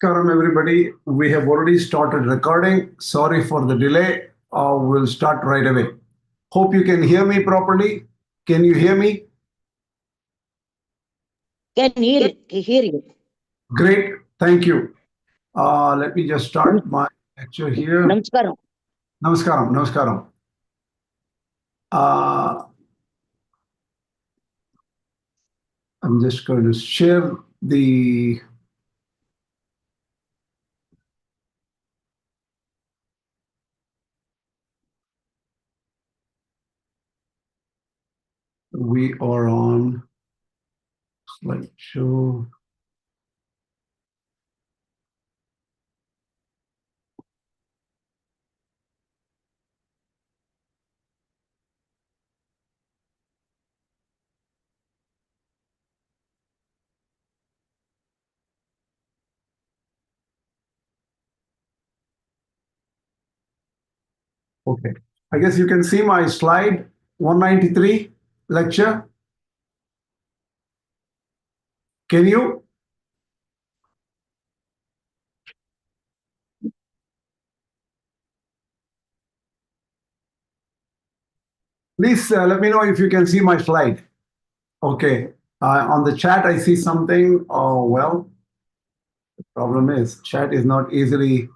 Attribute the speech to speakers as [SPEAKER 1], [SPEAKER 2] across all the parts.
[SPEAKER 1] Namaskaram, everybody. We have already started recording. Sorry for the delay. We'll start right away. Hope you can hear me properly. Can you hear me?
[SPEAKER 2] Can hear you.
[SPEAKER 1] Great. Thank you. Let me just start my lecture here.
[SPEAKER 2] Namaskaram.
[SPEAKER 1] Namaskaram. Namaskaram. I'm just going to share the we are on slideshow. Okay. I guess you can see my slide 193 lecture. Can you? Please let me know if you can see my slide. Okay. On the chat, I see something. Oh, well, the problem is chat is not easily.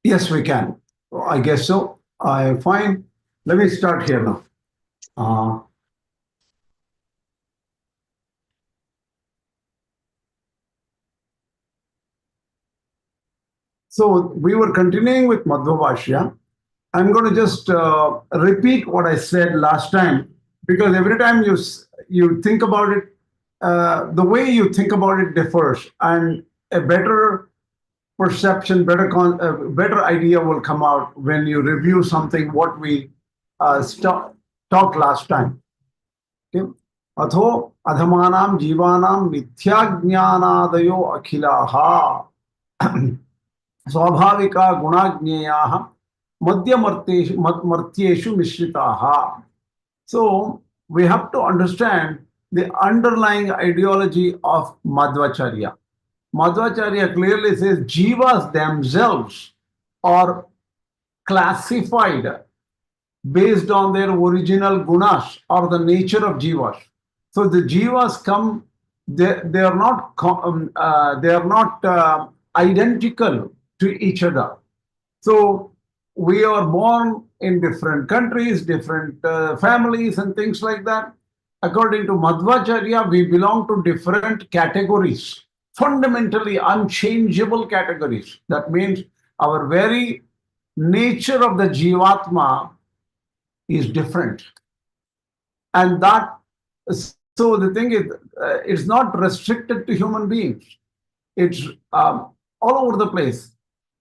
[SPEAKER 1] Yes, we can. I guess so. Fine. Let me start here now. So we were continuing with Madhvācārya. I'm going to just repeat what I said last time, because every time you think about it, the way you think about it differs, and a better perception, better idea will come out when you review something what we talked last time. Okay? Atho adhamanam jivanam mithyagnānādayo akhilaha svabhāvika gunajñāyaha madhyamartyeshu mishritaha. So we have to understand the underlying ideology of Madhvācārya. Madhvācārya clearly says Jīvas themselves are classified based on their original Guṇas or the nature of Jīvas. So the Jīvas come, they are not identical to each other. So we are born in different countries, different families and things like that. According to Madhvācārya, we belong to different categories, fundamentally unchangeable categories. That means our very nature of the Jivatma is different. And so the thing is, it's not restricted to human beings. It's all over the place.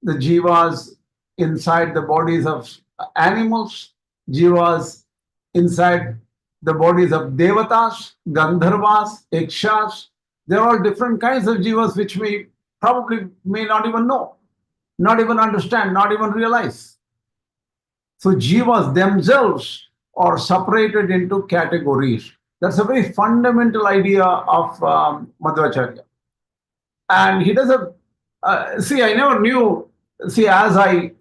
[SPEAKER 1] The Jivas inside the bodies of animals, Jivas inside the bodies of Devatas, Gandharvas, Yakshas. There are all different kinds of Jivas which we probably may not even know, not even understand, not even realize. So Jivas themselves are separated into categories. That's a very fundamental idea of Madhvācārya. And he does see, I never knew, see, as I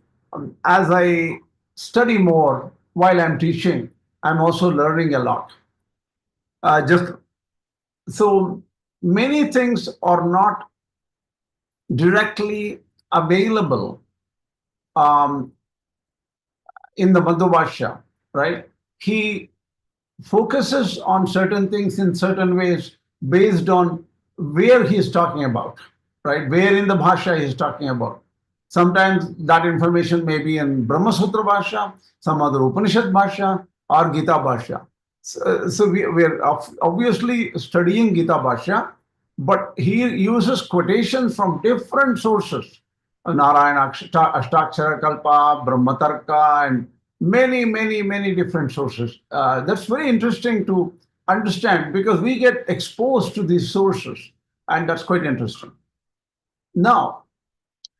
[SPEAKER 1] study more while I'm teaching, I'm also learning a lot. So many things are not directly available in the Madhvācārya, right? He focuses on certain things in certain ways based on where he's talking about, right? Where in the Bhasha he's talking about. Sometimes that information may be in Brahma Sutra Bhasha, some other Upanishad Bhasha, or Gita Bhasha. So we're obviously studying Gita Bhasha, but he uses quotations from different sources. Narayana Ashtakshara Kalpa, Brahmatarka, and many different sources. That's very interesting to understand because we get exposed to these sources, and that's quite interesting. Now,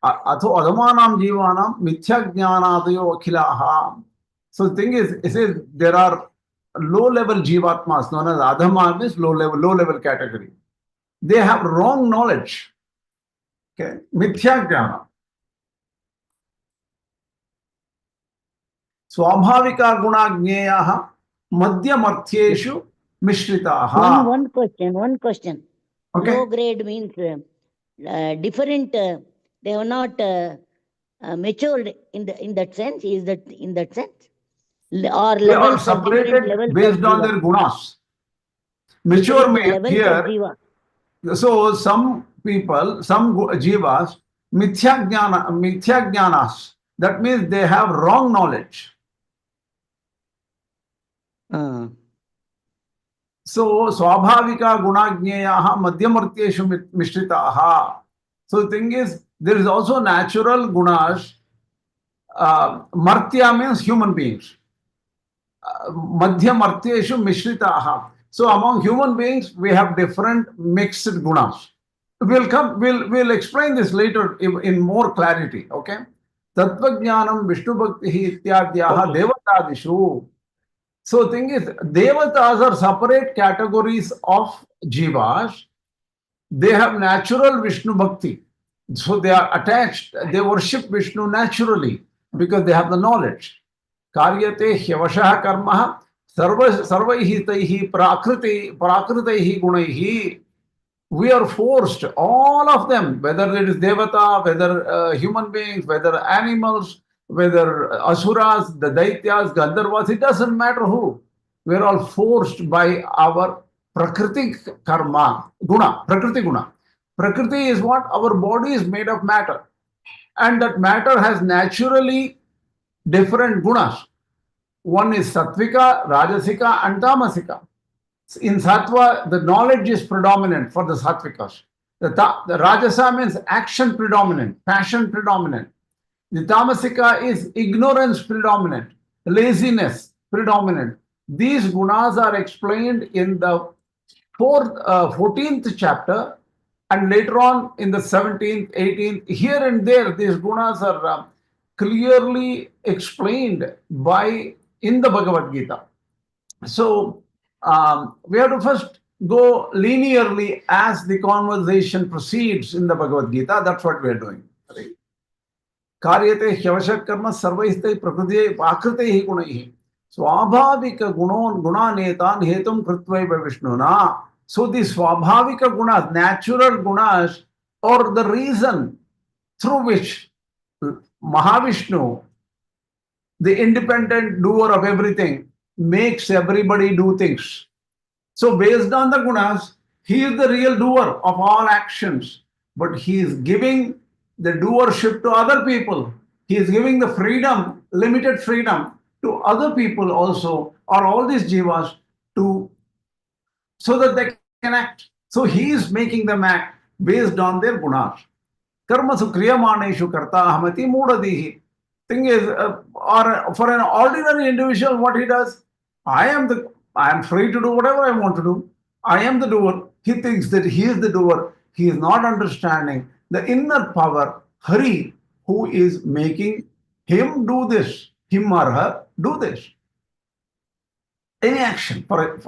[SPEAKER 1] atho adhamanam jivanam mithyagnānādayo akhilaha. So the thing is, it says there are low-level jivatmas known as adhama, means low-level category. They have wrong knowledge. Okay, mithya jnana. Swabhavika guna jñeyaha madhyamarthyeshu mishritaha.
[SPEAKER 2] One question.
[SPEAKER 1] Okay.
[SPEAKER 2] Low grade means different. They have not matured in that sense. Is that in that sense? Or
[SPEAKER 1] They are
[SPEAKER 2] levels of different
[SPEAKER 1] separated
[SPEAKER 2] levels
[SPEAKER 1] based
[SPEAKER 2] of
[SPEAKER 1] on
[SPEAKER 2] jiva.
[SPEAKER 1] their gunas. Mature means
[SPEAKER 2] Levels
[SPEAKER 1] here.
[SPEAKER 2] of jiva.
[SPEAKER 1] So some people, some jivas, mithya jnanas. That means they have wrong knowledge. So swabhavika gunajñeyaha madhyamartyeshu mishritaha. So the thing is, there is also natural gunas. Martya means human beings. Madhyamartyeshu mishritaha. So among human beings, we have different mixed gunas. We'll explain this later in more clarity. Okay. Tattva jnanam Vishnu bhakti ityadyaha devatadishu. So thing is, devatas are separate categories of jivas. They have natural Vishnu bhakti. So they are attached, they worship Vishnu naturally because they have the knowledge. Karyate hyavashah karma sarvaihi taihi prakritaihi gunaihi. We are forced, all of them, whether it is devata, whether human beings, whether animals, whether asuras, the daityas, gandharvas, it doesn't matter who. We are all forced by our Prakṛti karma, Prakrti guna. Prakrti is what? Our body is made of matter. And that matter has naturally different gunas. One is sattvika, rajasika, and tamasika. In sattva, the knowledge is predominant for the sattvikas. The rajasa means action predominant, passion predominant. The tamasika is ignorance predominant, laziness predominant. These gunas are explained in the 14th chapter, and later on in the 17th, 18th, here and there, these gunas are clearly explained in the Bhagavad Gītā. So we have to first go linearly as the conversation proceeds in the Bhagavad Gītā. That's what we are doing. Karyate hyavashat karma sarvaistai prakriti pakriti gunaihi. Swabhavika gunanetan hetum kritvaiva vishnuna. So the swabhavika gunas, natural gunas, or the reason through which Mahavishnu, the independent doer of everything, makes everybody do things. So based on the gunas, he is the real doer of all actions, but he is giving the doership to other people. He is giving the freedom, limited freedom, to other people also, or all these jivas, so that they can act. So he is making them act based on their gunas. Karmasu kriyamaneshu karta hamati mudadihi. Thing is, or for an ordinary individual, what he does, I am free to do whatever I want to do. I am the doer. He thinks that he is the doer. He is not understanding the inner power, Hari, who is making him do this, him or her do this. Any action, for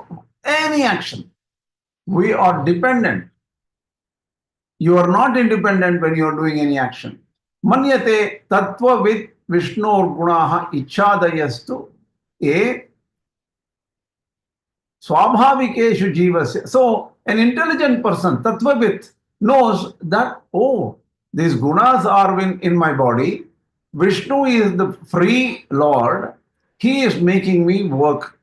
[SPEAKER 1] any action, we are dependent. You are not independent when you are doing any action. Manyate tattva vid Vishnur gunaha ichadayastu svabhavikeshu jivasya. So an intelligent person, tattvavit, knows that, oh, these gunas are in my body. Vishnu is the free Lord. He is making me work.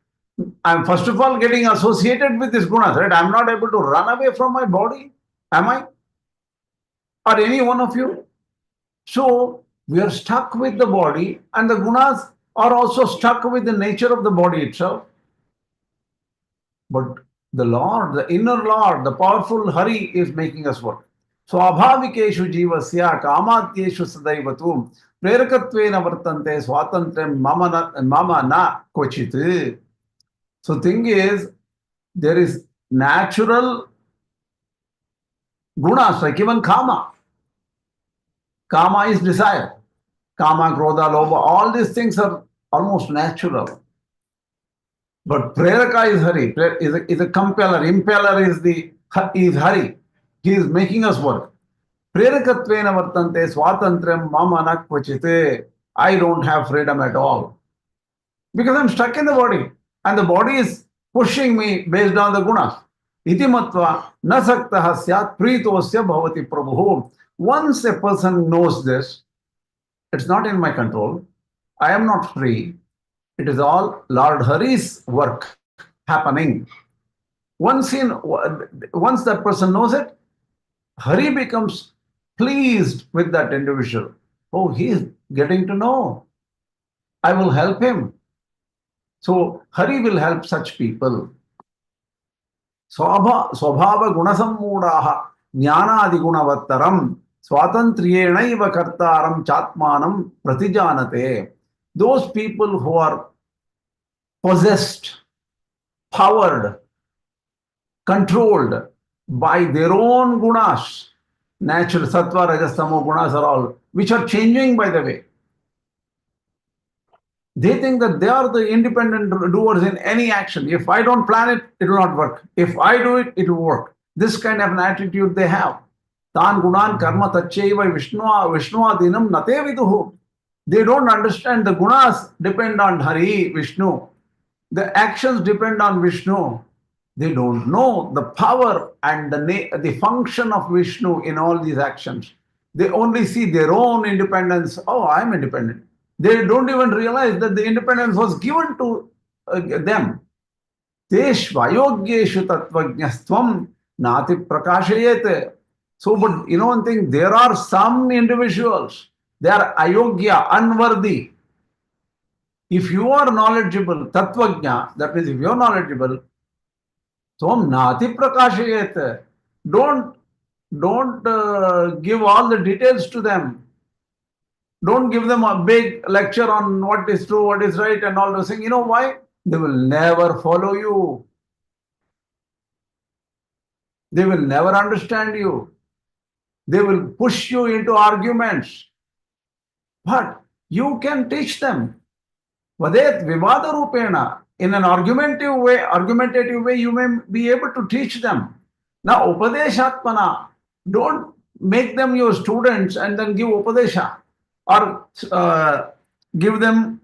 [SPEAKER 1] I'm first of all getting associated with these gunas, right? I'm not able to run away from my body. Am I? Or any one of you? So we are stuck with the body, and the gunas are also stuck with the nature of the body itself. But the Lord, the inner Lord, the powerful Hari is making us work. So abhavikeshu jivasya kāmatyeshu sadaivatu prerakattvena vartante swatantrem mama na kochit. So thing is, there is natural gunas, like even Kāma. Kāma is desire. Kāma, Krodha, Lobha, all these things are almost natural. But Preraka is Hari, is a compeller. Impeller is Hari. He is making us work. Prerakattvena vartante swatantrem mama na kvachite. I don't have freedom at all. Because I'm stuck in the body. And the body is pushing me based on the gunas. Iti matva na saktaha syat pritosya bhavati prabhu. Once a person knows this, it's not in my control. I am not free. It is all Lord Hari's work happening. Once that person knows it, Hari becomes pleased with that individual. Oh, he is getting to know. I will help him. So Hari will help such people. Svabhāva gunasammūdaha jñānādi gunavattaram svatantriyenaiva kartaram chatmanam pratijanate. Those people who are possessed, powered, controlled by their own gunas, natural sattva, rajas, tamo gunas are all, which are changing by the way. They think that they are the independent doers in any action. If I don't plan it, it will not work. If I do it, it will work. This kind of an attitude they have. Tan gunan karma tachaiva Vishnua dinam nate viduhu. They don't understand the gunas depend on Hari, Vishnu. The actions depend on Vishnu. They don't know the power and the function of Vishnu in all these actions. They only see their own independence. Oh, I'm independent. They don't even realize that the independence was given to them. Teshvayogyeshu tattvajnastvam nati prakashayete. So, but you know one thing, there are some individuals, they are ayogya, unworthy. If you are knowledgeable, tattvajna, that means if you are knowledgeable, tvam nati prakashayete. Don't give all the details to them. Don't give them a big lecture on what is true, what is right, and all those things. You know why? They will never follow you. They will never understand you. They will push you into arguments. But you can teach them. Vadet vivada rupena. In an argumentative way, you may be able to teach them. Now, upadeshatmana, don't make them your students and then give upadesha. Or give them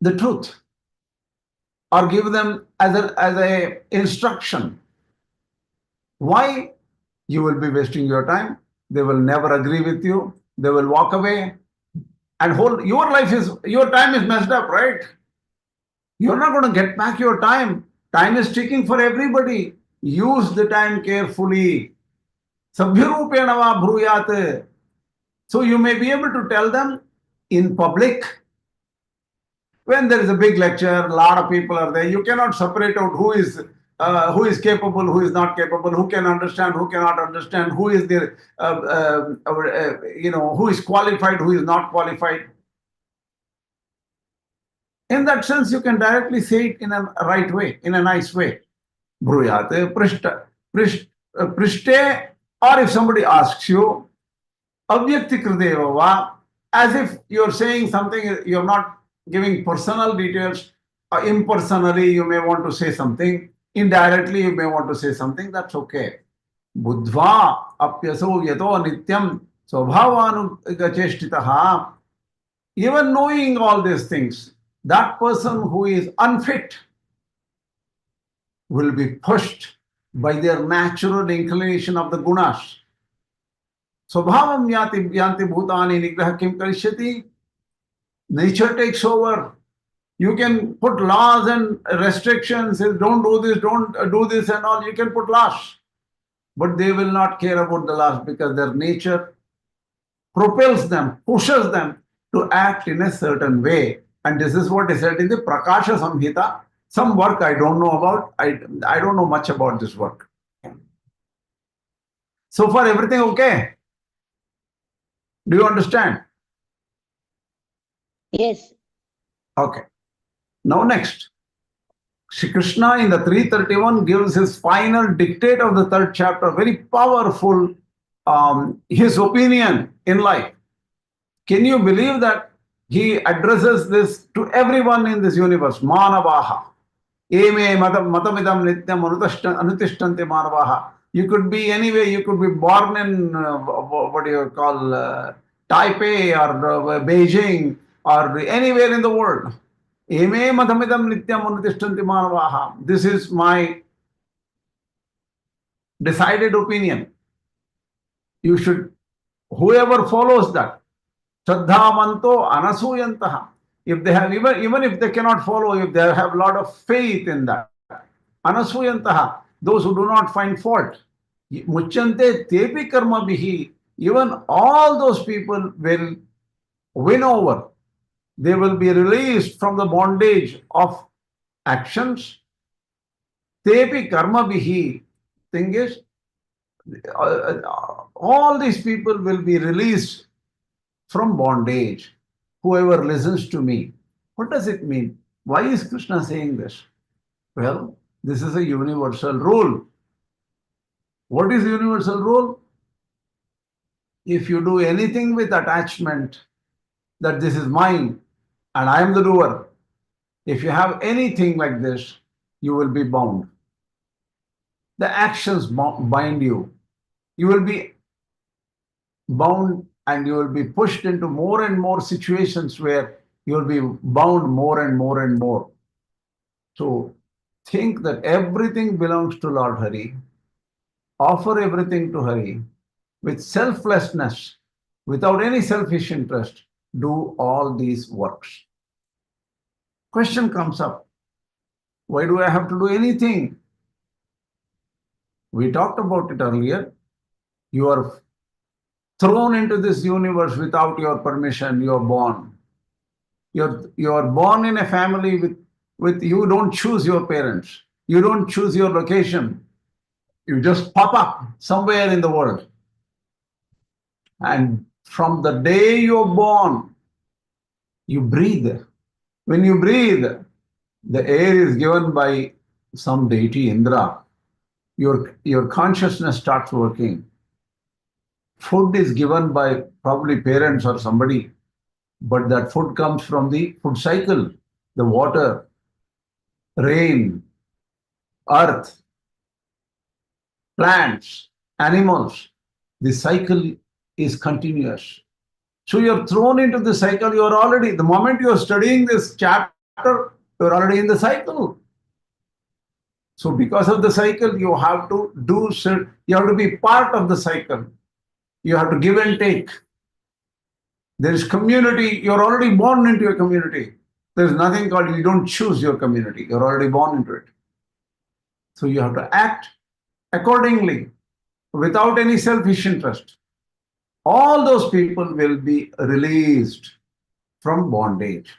[SPEAKER 1] the truth, or give them as a instruction. Why? You will be wasting your time. They will never agree with you. They will walk away, and your time is messed up, right? You're not going to get back your time. Time is ticking for everybody. Use the time carefully. Sabhyarupena va bruyate. So you may be able to tell them in public. When there is a big lecture, a lot of people are there. You cannot separate out who is capable, who is not capable, who can understand, who cannot understand, who is there, who is qualified, who is not qualified. In that sense, you can directly say it in a right way, in a nice way. Bruyate, prishte, or if somebody asks you, avyaktikrideva, as if you're saying something, you're not giving personal details. Impersonally, you may want to say something. Indirectly, you may want to say something. That's okay. Buddhva apyaso yato nityam svabhāvānugaceshtitaha. Even knowing all these things, that person who is unfit will be pushed by their natural inclination of the gunas. Svabhāvam yanti bhutani nigraha kim karishyati. Nature takes over. You can put laws and restrictions. Don't do this, don't do this and all. You can put laws. But they will not care about the laws because their nature propels them, pushes them to act in a certain way. And this is what is said in the Prakasha Samhita. Some work I don't know about. I don't know much about this work. So far, everything okay? Do you understand?
[SPEAKER 2] Yes.
[SPEAKER 1] Okay. Now next. Shri Kṛṣṇa in the 331 gives his final dictate of the third chapter, very powerful, his opinion in life. Can you believe that he addresses this to everyone in this universe? Manavaha. Eme matamidam nityam anutishtanti manavaha. You could be anywhere. You could be born in what do you call Taipei or Beijing or anywhere in the world. Eme madhamidam nityam anutishtanti manavaha. This is my decided opinion. You should, whoever follows that, Shraddhavanto anasuyantaha. If they have, even if they cannot follow, if they have a lot of faith in that, anasuyantaha, those who do not find fault, muchyante tepi karma bihi, even all those people will win over. They will be released from the bondage of actions. Tepi karma bihi. Thing is, all these people will be released from bondage. Whoever listens to me. What does it mean? Why is Krishna saying this? Well, this is a universal rule. What is the universal rule? If you do anything with attachment, that this is mine and I am the doer, if you have anything like this, you will be bound. The actions bind you. You will be bound and you will be pushed into more and more situations where you will be bound more and more and more. So think that everything belongs to Lord Hari. Offer everything to Hari with selflessness, without any selfish interest. Do all these works. Question comes up. Why do I have to do anything? We talked about it earlier. You are thrown into this universe without your permission. You are born. You are born in a family with you don't choose your parents. You don't choose your location. You just pop up somewhere in the world. And from the day you're born, you breathe. When you breathe, the air is given by some deity, Indra. Your consciousness starts working. Food is given by probably parents or somebody, but that food comes from the food cycle, the water, rain, earth, plants, animals. The cycle is continuous. So you're thrown into the cycle. You're already, the moment you're studying this chapter, you're already in the cycle. So because of the cycle, you have to you have to be part of the cycle. You have to give and take. There is community. You're already born into a community. There's nothing called you don't choose your community. You're already born into it. So you have to act accordingly without any selfish interest. All those people will be released from bondage.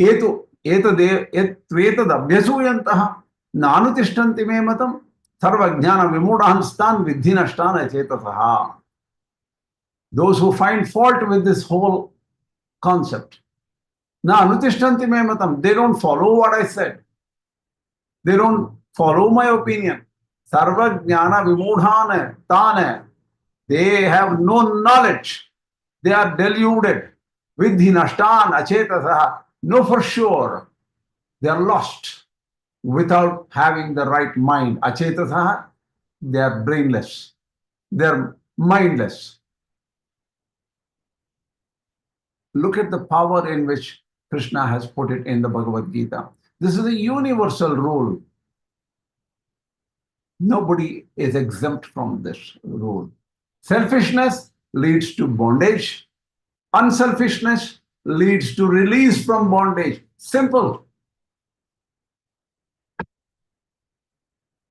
[SPEAKER 1] Etadabhyasuyantaha nanutishtanti me matam sarvajnana vimudhan stan vidhi nashtana chetasaha. Those who find fault with this whole concept. Nanutishtanti me matam. They don't follow what I said. They don't follow my opinion. Sarvajnana vimudhana tane. They have no knowledge. They are deluded. Vidhi nashtan achetasaha. Know for sure they are lost without having the right mind. Achetasaha, they are brainless. They are mindless. Look at the power in which Krishna has put it in the Bhagavad Gītā. This is a universal rule. Nobody is exempt from this rule. Selfishness leads to bondage. Unselfishness leads to release from bondage. Simple.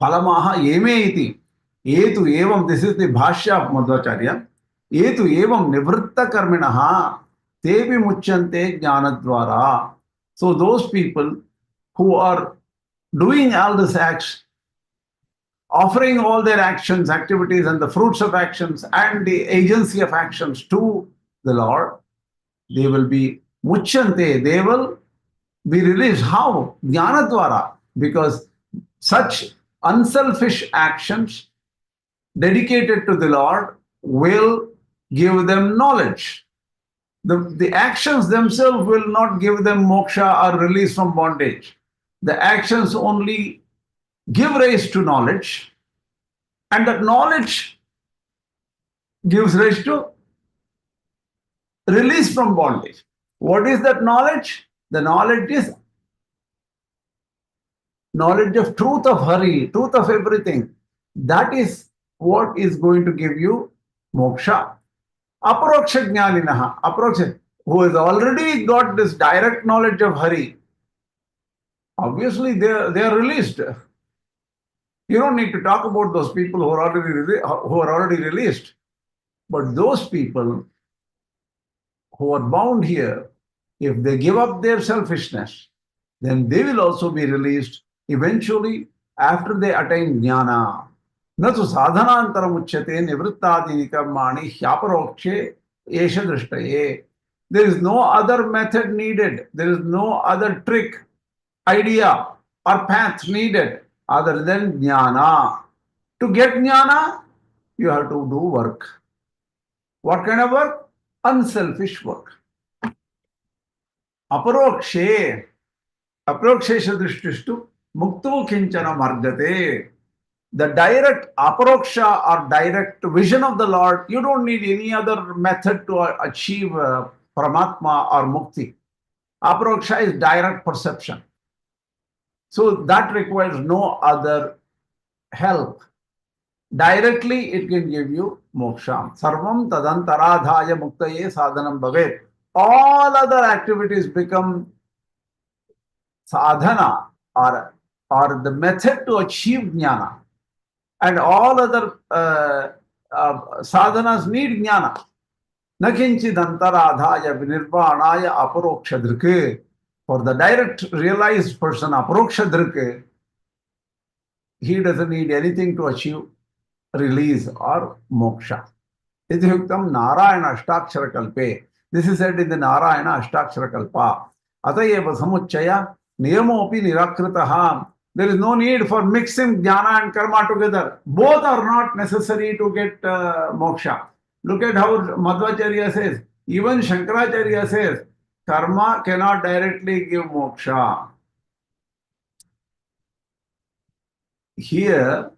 [SPEAKER 1] Palamaha yeme iti. Etu evam, this is the bhashya of Madhvācārya. Etu evam nivritta karminaha tevi muchyante jnānadvara. So those people who are doing all these acts, offering all their actions, activities, and the fruits of actions and the agency of actions to the Lord, they will be muchyante, they will be released. How? Jnānadvara. Because such unselfish actions dedicated to the Lord will give them knowledge. The actions themselves will not give them moksha or release from bondage. The actions only give rise to knowledge, And that knowledge gives rise to release from bondage. What is that knowledge? The knowledge is knowledge of truth of Hari, truth of everything. That is what is going to give you moksha. Aparoksha jñāninaha, aparoksha, who has already got this direct knowledge of Hari, obviously they are released. You don't need to talk about those people who are already released. But those people who are bound here, if they give up their selfishness, then they will also be released eventually after they attain jnana. Natu sadhanantaram uchyate nivrittadini karmani hyaparokshe esha drishtaye. There is no other method needed. There is no other trick, idea, or path needed other than jnana. To get jnana, you have to do work. What kind of work? Unselfish work. Aparokshe, aparokshesha drishtistu mukto kinchana margate. The direct aparoksha or direct vision of the Lord, you don't need any other method to achieve paramatma or mukti. Aparoksha is direct perception. So that requires no other help. Directly it can give you moksha. Sarvam tadantaradhaya muktaye sadhanam bhavet. All other activities become sadhana or the method to achieve jnana. And all other sadhanas need jnana. Nakinchidantaradhaya vinirvanaya aparokshadrike. For the direct realized person, aparokshadrike, he doesn't need anything to achieve release or moksha. Ityuktam Narayana Ashtakshara Kalpe. This is said in the Narayana Ashtakshara Kalpa. Atayeva Samuchaya Niyamopi Nirakritaha. There is no need for mixing jnana and karma together. Both are not necessary to get moksha. Look at how Madhvācārya says. Even Shankaracharya says, karma cannot directly give moksha. Here,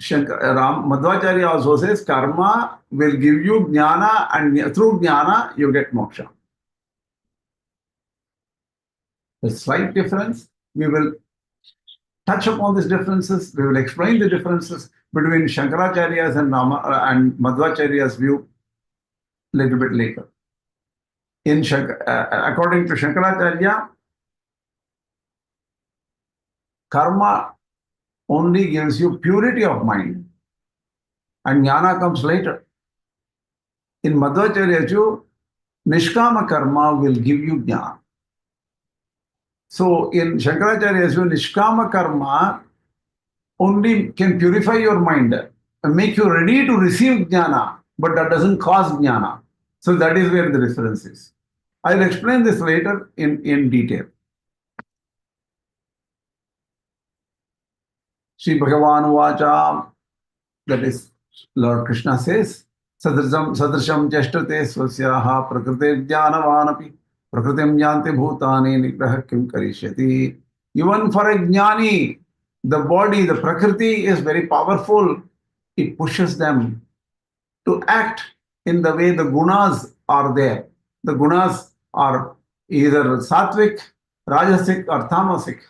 [SPEAKER 1] Madhvācārya also says, karma will give you jnana, and through jnana you get moksha. A slight difference. We will touch upon these differences. We will explain the differences between Shankaracharya's and Madhvācārya's view a little bit later. According to Shankaracharya, karma only gives you purity of mind, and jnana comes later. In Madhvācārya's view, nishkama karma will give you jnana. So in Shankaracharya's view, nishkama karma only can purify your mind and make you ready to receive jnana, but that doesn't cause jnana. So that is where the difference is. I'll explain this later in detail. Sri Bhagavan Vacha, that is Lord Krishna says, Sadrisham Cheshtate Swasyaha Prakṛti Jnanavanapi Prakṛtim Jnante Bhutani Nigraha Kim Karishyati. Even for a jñānī, the body, the Prakṛti is very powerful. It pushes them to act in the way the Guṇas are there. The Guṇas are either sattvic, rajasic, or tamasic.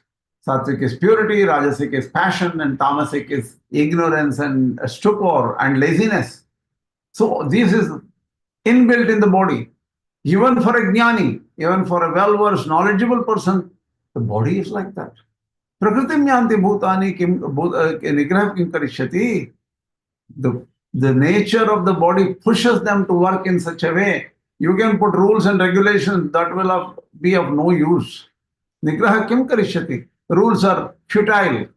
[SPEAKER 1] Sattvic is purity, rajasic is passion, and tamasic is ignorance and stupor and laziness. So this is inbuilt in the body. Even for a jñānī, even for a well-versed, knowledgeable person, the body is like that. Prakṛtim jnante bhutani nigraha kim karishyati. The nature of the body pushes them to work in such a way. You can put rules and regulations that will be of no use. Nigraha kim karishyati. Rules are futile.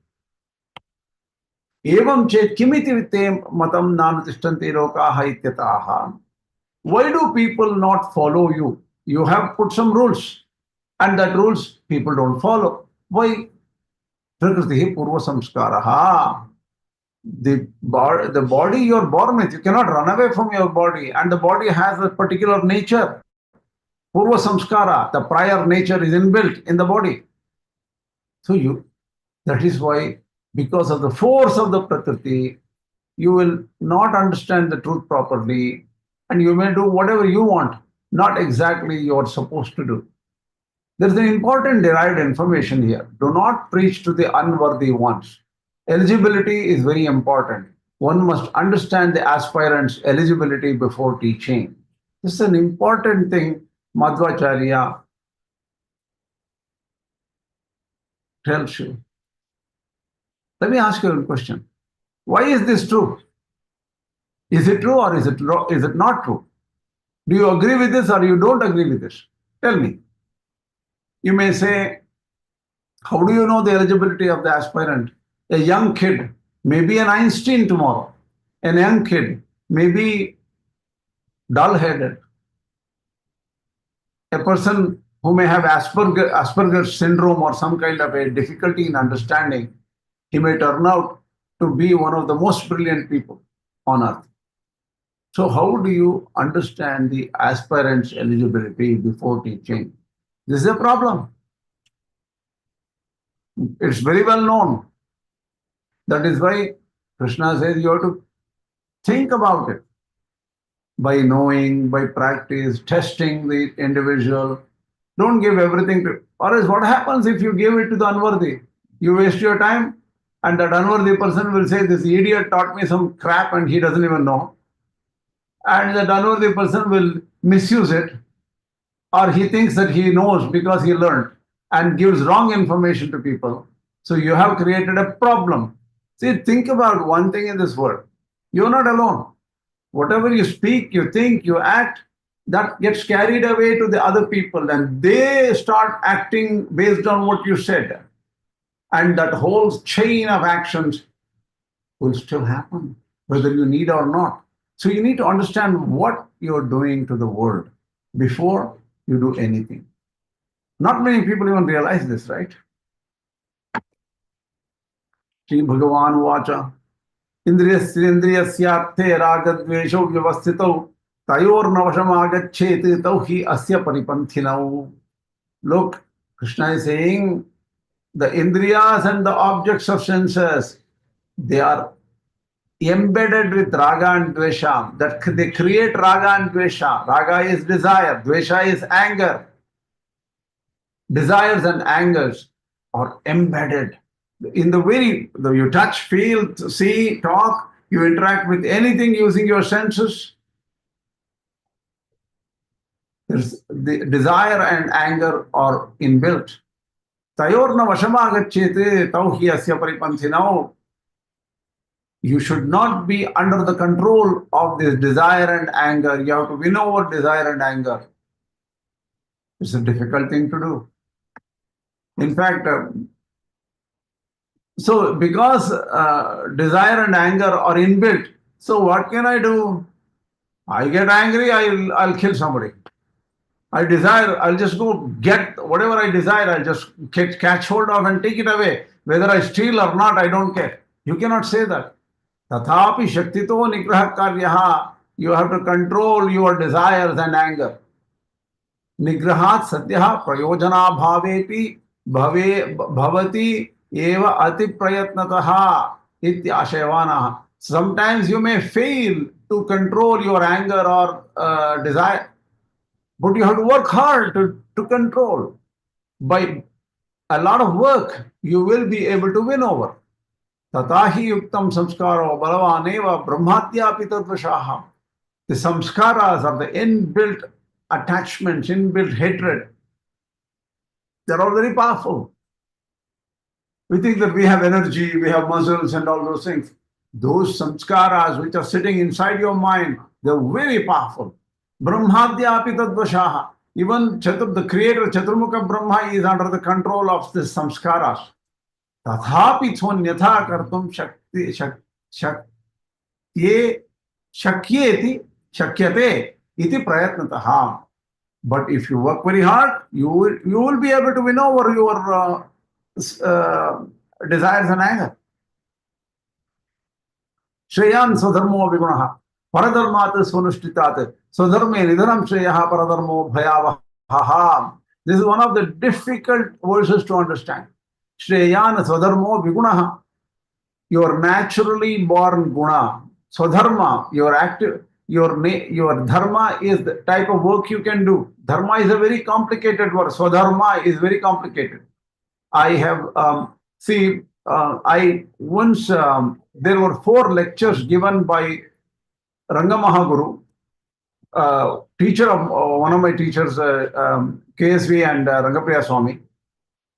[SPEAKER 1] Evam chet kimiti vitte matam nanutishtanti lokaha ityataha. Why do people not follow you? You have put some rules, and that rules people don't follow. Why? Prakriti purva samskaraha. The body you're born with, you cannot run away from your body, and the body has a particular nature. Purva samskara, the prior nature is inbuilt in the body. So that is why because of the force of the Prakṛti, you will not understand the truth properly, and you may do whatever you want, not exactly you are supposed to do. There is an important derived information here. Do not preach to the unworthy ones. Eligibility is very important. One must understand the aspirant's eligibility before teaching. This is an important thing Madhvācārya tells you. Let me ask you a question. Why is this true? Is it true or is it not true? Do you agree with this or you don't agree with this? Tell me. You may say, how do you know the eligibility of the aspirant? A young kid may be an Einstein tomorrow. A young kid may be dull-headed. A person who may have Asperger's syndrome or some kind of a difficulty in understanding, he may turn out to be one of the most brilliant people on earth. So how do you understand the aspirant's eligibility before teaching? This is a problem. It's very well known. That is why Kṛṣṇa says you have to think about it. By knowing, by practice, testing the individual. Don't give everything to, or else what happens if you give it to the unworthy? You waste your time, and that unworthy person will say, this idiot taught me some crap and he doesn't even know. And that unworthy person will misuse it, or he thinks that he knows because he learned and gives wrong information to people. So you have created a problem. See, think about one thing in this world. You're not alone. Whatever you speak, you think, you act, that gets carried away to the other people and they start acting based on what you said. And that whole chain of actions will still happen, whether you need or not. So you need to understand what you're doing to the world before you do anything. Not many people even realize this, right? Sri Bhagavan Vacha. Indriyasyatthe Rāga-Dveṣo vyavasthitau tayornavashamagaccheti tau hi asya paripanthinau. Look, Kṛṣṇa is saying the indriyas and the objects of senses, they are embedded with raga and dvesha. That they create raga and dvesha. Raga is desire, dvesha is anger. Desires and angers are embedded in the very, you touch, feel, see, talk, you interact with anything using your senses. There's the desire and anger are inbuilt. Tayorna vashamagacchete tauhi asya paripanthinau. You should not be under the control of this desire and anger. You have to win over desire and anger. It's a difficult thing to do. In fact, so because desire and anger are inbuilt, so what can I do? I get angry, I'll kill somebody. I desire, I'll just go get whatever I desire, I'll just catch hold of and take it away. Whether I steal or not, I don't care. You cannot say that. Tathapi shaktito nigraha karyaha. You have to control your desires and anger. Nigrahat satyaha prayojana bhavepi bhavati eva ati prayatnataha ityashayavanaha. Sometimes you may fail to control your anger or desire, but you have to work hard to control. By a lot of work, you will be able to win over. Tatahi yuktam samskaro balavaneva brahmatya pitadvashaha. The samskaras are the inbuilt attachments, inbuilt hatred. They're all very powerful. We think that we have energy, we have muscles and all those things. Those samskaras which are sitting inside your mind, they're very powerful. Brahmadya pitadvashaha. Even the creator, Chaturmukha Brahma, is under the control of this samskaras. Tathapi thonyatha kartum shakyate iti prayatnataha. But if you work very hard, you will be able to win over your desires and anger. Shreyan svadharmo vigunaha. Paradharmat svanushthitat. Svadharme nidhanam shreyaha paradharmo bhayavaha. This is one of the difficult verses to understand. Shreyan svadharmo vigunaha. your naturally born guna. Svadharma, your dharma is the type of work you can do. Dharma is a very complicated word. Svadharma is very complicated. I have I once there were 4 lectures given by Ranga Mahaguru, teacher of one of my teachers, KSV and Rangapriya Swami,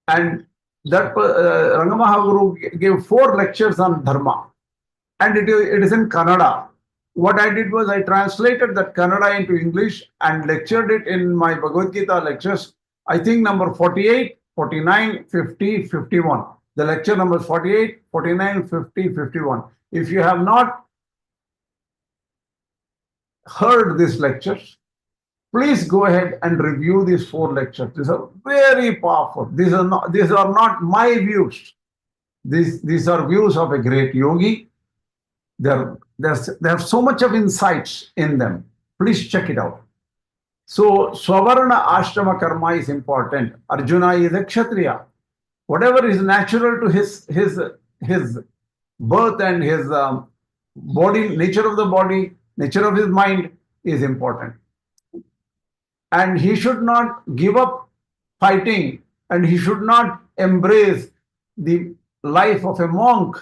[SPEAKER 1] and that Ranga Mahaguru gave 4 lectures on Dharma, and it is in Kannada. What I did was I translated that Kannada into English and lectured it in my Bhagavad Gītā lectures, I think number 48, 49, 50, 51. The lecture numbers 48, 49, 50, 51. If you have not heard these lectures, please go ahead and review these 4 lectures. These are very powerful. These are not my views. These are views of a great yogi. They have so much of insights in them. Please check it out. So Swavarna Ashrama Karma is important. Arjuna is a Kshatriya. Whatever is natural to his birth and his body, nature of the body, nature of his mind is important. And he should not give up fighting, and he should not embrace the life of a monk.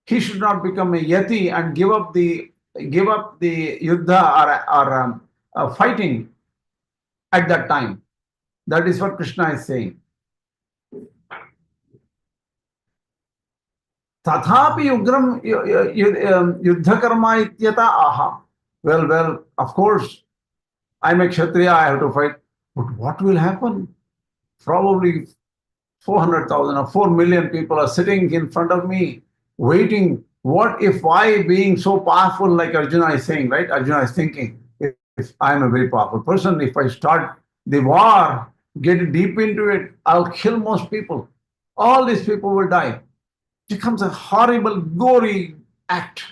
[SPEAKER 1] He should not become a yati and give up the yuddha or fighting at that time. That is what Kṛṣṇa is saying. Tathapi ugram yuddha karma ityata aha. Well, of course, I'm a Kshatriya, I have to fight. But what will happen? Probably 400,000 or 4 million people are sitting in front of me, waiting. What if I, being so powerful, like Arjuna is saying, right? Arjuna is thinking, if I'm a very powerful person, if I start the war, get deep into it, I'll kill most people. All these people will die. It becomes a horrible, gory act.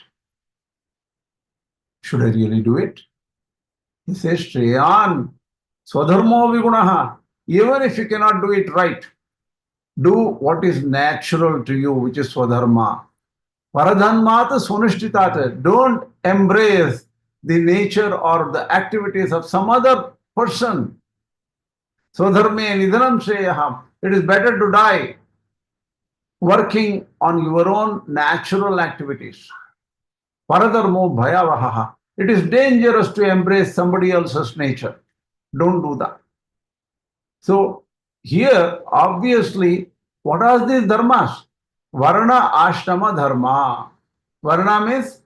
[SPEAKER 1] Should I really do it? He says, Shreyan, Svadharma Vigunaha. Even if you cannot do it right, do what is natural to you, which is Svadharma. Paradharmata Sunushtitata. Don't embrace the nature or the activities of some other person. Swadharme Nidhanam Shreyaha. It is better to die working on your own natural activities. Paradharmo Bhayavaha. It is dangerous to embrace somebody else's nature. Don't do that. So here, obviously, what are these dharmas? Varna, Ashrama, Dharma. Varna means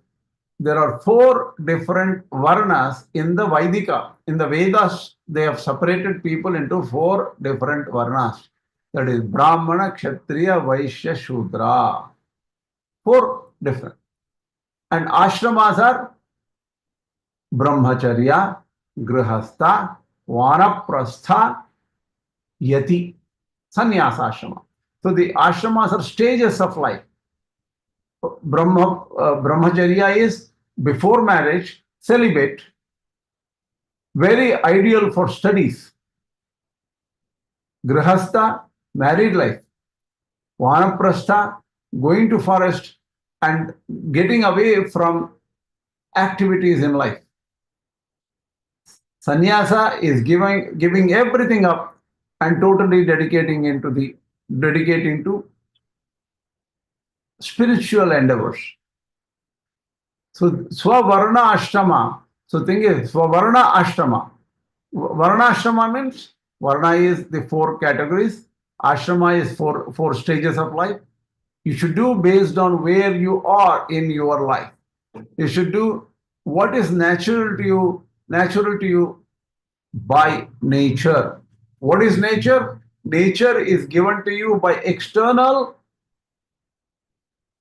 [SPEAKER 1] there are 4 different varnas in the Vaidika. In the Vedas, they have separated people into 4 different varnas. That is Brahmana, Kshatriya, Vaishya, Shudra. 4 different. And ashramas are Brahmacharya, Grihastha, Vanaprastha, Yati, Sannyasa ashrama. So the ashramas are stages of life. Brahmacharya is before marriage, celibate, very ideal for studies. Grihastha, married life. Vanaprastha, going to forest and getting away from activities in life. Sannyasa is giving everything up and totally dedicating to spiritual endeavors. So Swavarna Ashrama. So think is Swavarna Ashrama. Varna Ashrama means Varna is the 4 categories. Ashrama is 4 stages of life. You should do based on where you are in your life. You should do what is natural to you by nature. What is nature? Nature is given to you by external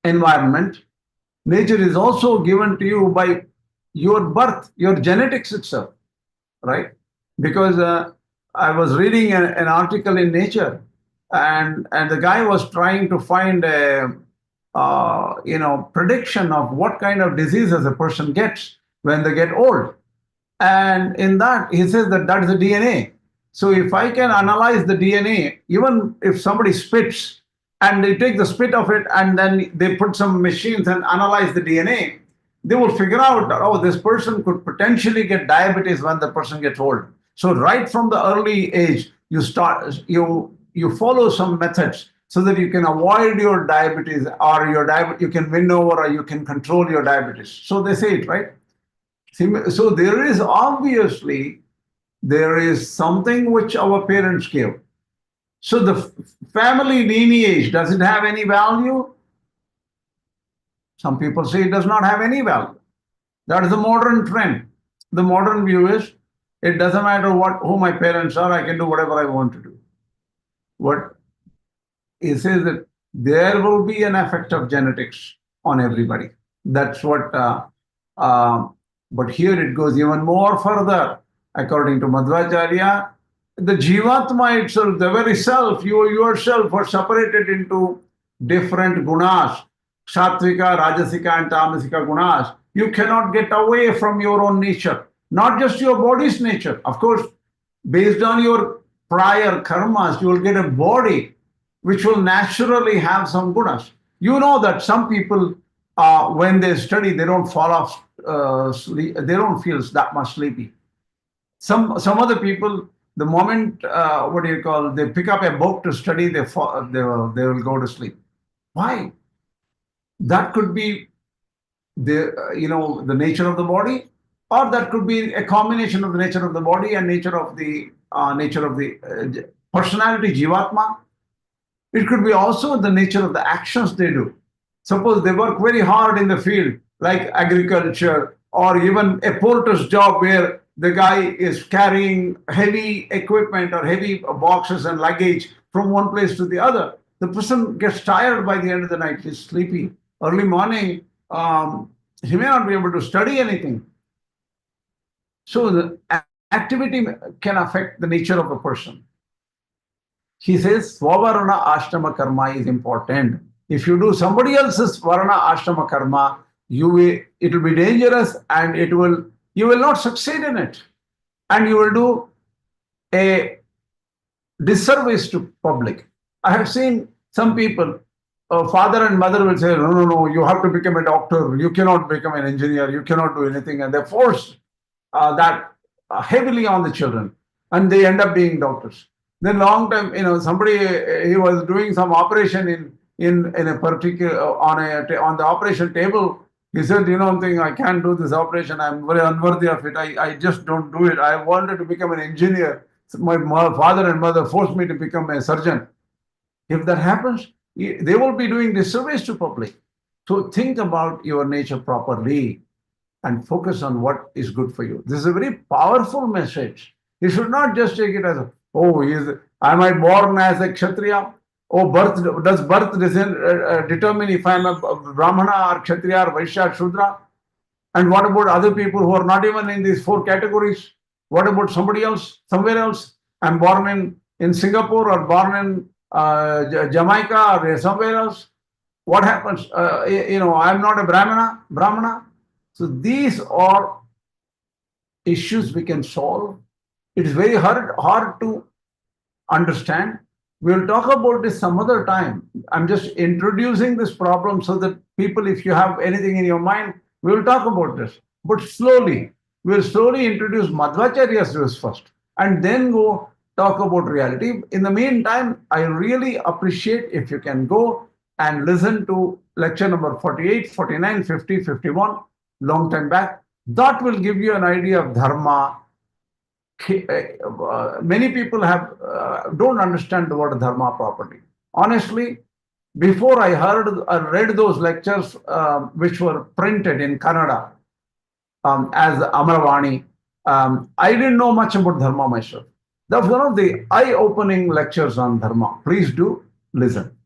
[SPEAKER 1] environment. Nature is also given to you by your birth, your genetics itself, right? Because I was reading an article in Nature, and the guy was trying to find a prediction of what kind of diseases a person gets when they get old. And in that, he says that is the DNA. So if I can analyze the DNA, even if somebody spits and they take the spit of it, and then they put some machines and analyze the DNA, they will figure out that, oh, this person could potentially get diabetes when the person gets old. So right from the early age, you follow some methods so that you can avoid your diabetes, or you can win over, or you can control your diabetes. So they say it, right? So there is something which our parents gave. So the family lineage, does it have any value? Some people say it does not have any value. That is the modern trend. The modern view is, it doesn't matter who my parents are, I can do whatever I want to do. What he says that there will be an effect of genetics on everybody. That's what, but here it goes even more further. According to Madhvācārya, the Jivatma itself, the very self, you yourself are separated into different gunas, Sattvika, Rajasika, and Tamasika gunas. You cannot get away from your own nature, not just your body's nature. Of course, based on your prior karmas, you will get a body which will naturally have some gunas. You know that some people, when they study, they don't fall off sleep, they don't feel that much sleepy. Some other people, the moment they pick up a book to study, they will go to sleep. Why? That could be the nature of the body, or that could be a combination of the nature of the body and nature of the personality, Jivatma. It could be also the nature of the actions they do. Suppose they work very hard in the field, like agriculture, or even a porter's job where the guy is carrying heavy equipment or heavy boxes and luggage from one place to the other. The person gets tired by the end of the night. He's sleepy. Early morning, he may not be able to study anything. So the activity can affect the nature of a person. He says Svavarna Ashrama Karma is important. If you do somebody else's Varna Ashrama Karma, it will be dangerous, and you will not succeed in it. And you will do a disservice to public. I have seen some people, father and mother will say, no, you have to become a doctor. You cannot become an engineer. You cannot do anything. And they force that heavily on the children. And they end up being doctors. Then long time, somebody, he was doing some operation in a particular, on the operation table. He said, I can't do this operation. I'm very unworthy of it. I just don't do it. I wanted to become an engineer. So my father and mother forced me to become a surgeon. If that happens, they will be doing disservice to public. So think about your nature properly and focus on what is good for you. This is a very powerful message. You should not just take it as, am I born as a Kshatriya? Does birth determine if I'm a Brahmana or Kshatriya or Vaishya or Shudra? And what about other people who are not even in these four categories? What about somebody else, somewhere else? I'm born in Singapore, or born in Jamaica, or somewhere else. What happens? I'm not a Brahmana. So these are issues we can solve. It is very hard to understand. We'll talk about this some other time. I'm just introducing this problem so that people, if you have anything in your mind, we'll talk about this. But we'll slowly introduce Madhvācārya's views first, and then go talk about reality. In the meantime, I really appreciate if you can go and listen to lecture number 48, 49, 50, 51, long time back. That will give you an idea of Dharma. Many people don't understand the word Dharma properly. Honestly, before I read those lectures, which were printed in Kannada as Amaravani, I didn't know much about Dharma myself. That was one of the eye-opening lectures on Dharma. Please do listen.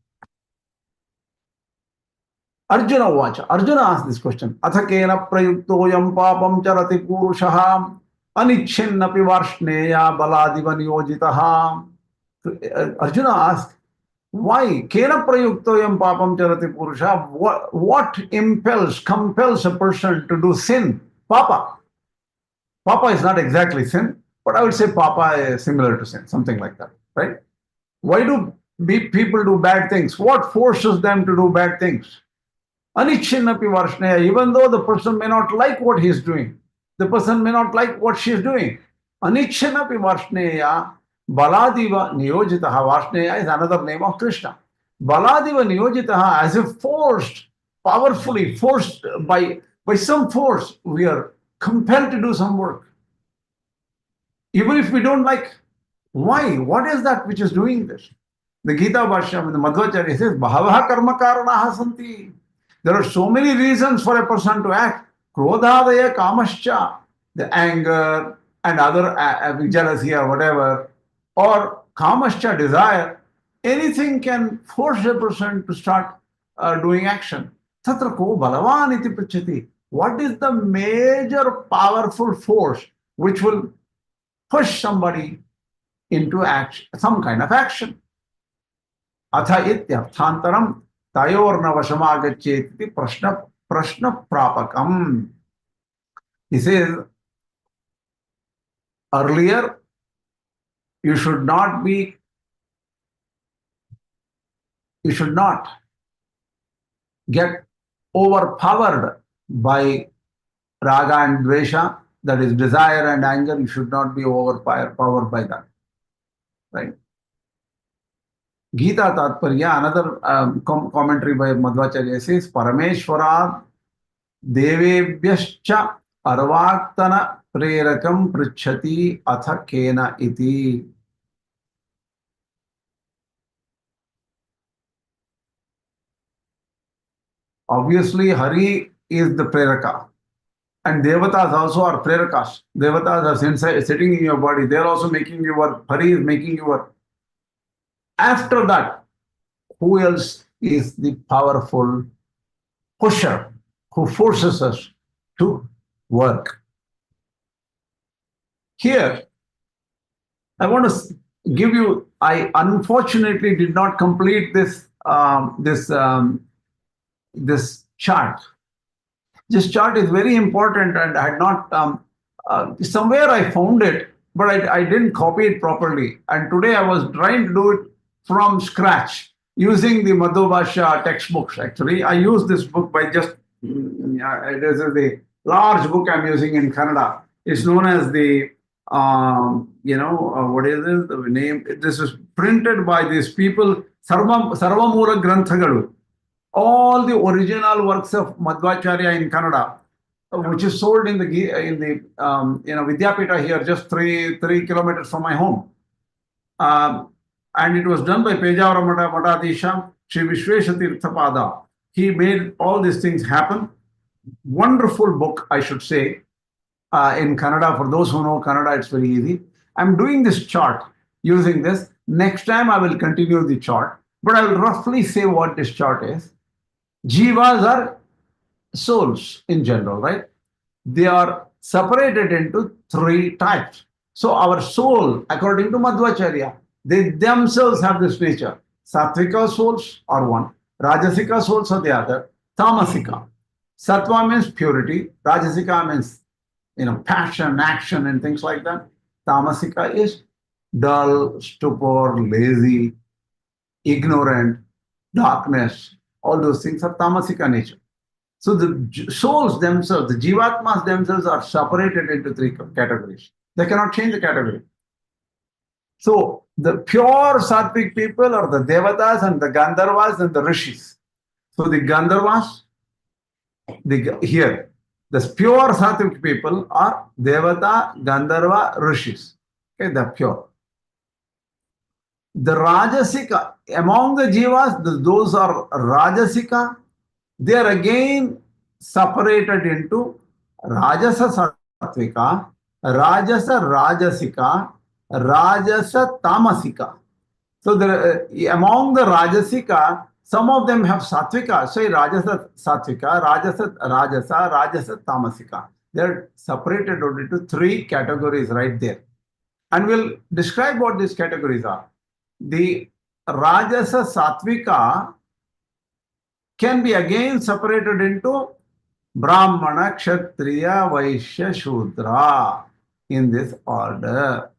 [SPEAKER 1] Arjuna Vacha. Arjuna asked this question. Athakena prayuktoyam papam charati purushaha anichinnapi varshneya baladiva niyojitaha. Arjuna asked, why? Kena prayuktoyam papam charati purusha. What compels a person to do sin? Papa. Papa is not exactly sin, but I would say papa is similar to sin, something like that, right? Why do people do bad things? What forces them to do bad things? Anichchinapi varshneya, even though the person may not like what he is doing, the person may not like what she is doing. Anichchinapi varshneya, baladiva niyojitaha. Varshneya is another name of Krishna. Baladiva niyojitaha, as if forced, powerfully forced by some force, we are compelled to do some work. Even if we don't like. Why? What is that which is doing this? The Gita Bhashya, the Madhvācārya says, Bhavaha karma karanaha santi. There are so many reasons for a person to act. Krodhādaya kāmascha, the anger and other jealousy or whatever, or kāmascha, desire. Anything can force a person to start doing action. Tatra ko balavan iti pritchati. What is the major powerful force which will push somebody into action, some kind of action? Atha ityarthantaram tayorna vashamagaccheti prashna prapakam. He says, earlier, you should not get overpowered by raga and dvesha, that is desire and anger. You should not be overpowered by that. Right? Gita Tatparya, another commentary by Madhvācārya says, Parameshwarād devebhyascha arvaktana prerakam pritchati atha kena iti. Obviously, Hari is the preraka. And devatas also are prerakas. Devatas are sitting in your body. They are also making you work. Hari is making you work. After that, who else is the powerful pusher who forces us to work? Here, I want to give you, I unfortunately did not complete this chart. This chart is very important, and I had not, somewhere I found it, but I didn't copy it properly. And today I was trying to do it from scratch using the Madhva textbooks. Actually, I use this book by just, this is the large book I'm using in Kannada. It's known as the, what is this? The name? This is printed by these people, Sarvamura Granthagalu. All the original works of Madhvācārya in Kannada, which is sold in the Vidyapita here, just three kilometers from my home. And it was done by Pejavara Matadisha, Sri Vishveshatirthapada. He made all these things happen. Wonderful book, I should say, in Kannada. For those who know Kannada, it's very easy. I'm doing this chart using this. Next time I will continue the chart, but I will roughly say what this chart is. Jivas are souls in general, right? They are separated into three types. So our soul, according to Madhvācārya, they themselves have this nature. Sattvika souls are one, Rajasika souls are the other, Tamasika. Sattva means purity, Rajasika means passion, action, and things like that. Tamasika is dull, stupor, lazy, ignorant, darkness. All those things are tamasika nature. So the souls themselves, the jivatmas themselves, are separated into three categories. They cannot change the category. So the pure sattvic people are the devatas and the gandharvas and the rishis. So the gandharvas, the pure sattvic people are devata, gandharva, rishis. Okay, they're pure. The Rajasika, among the Jivas, those are Rajasika. They are again separated into Rajasa Sattvika, Rajasa Rajasika, Rajasa Tamasika. So among the Rajasika, some of them have Sattvika. Say Rajasa Sattvika, Rajasa Rajasa, Rajasa Tamasika. They are separated into three categories right there. And we'll describe what these categories are. The Rajasa Sattvika can be again separated into Brahmana, Kshatriya, Vaishya, Shudra in this order.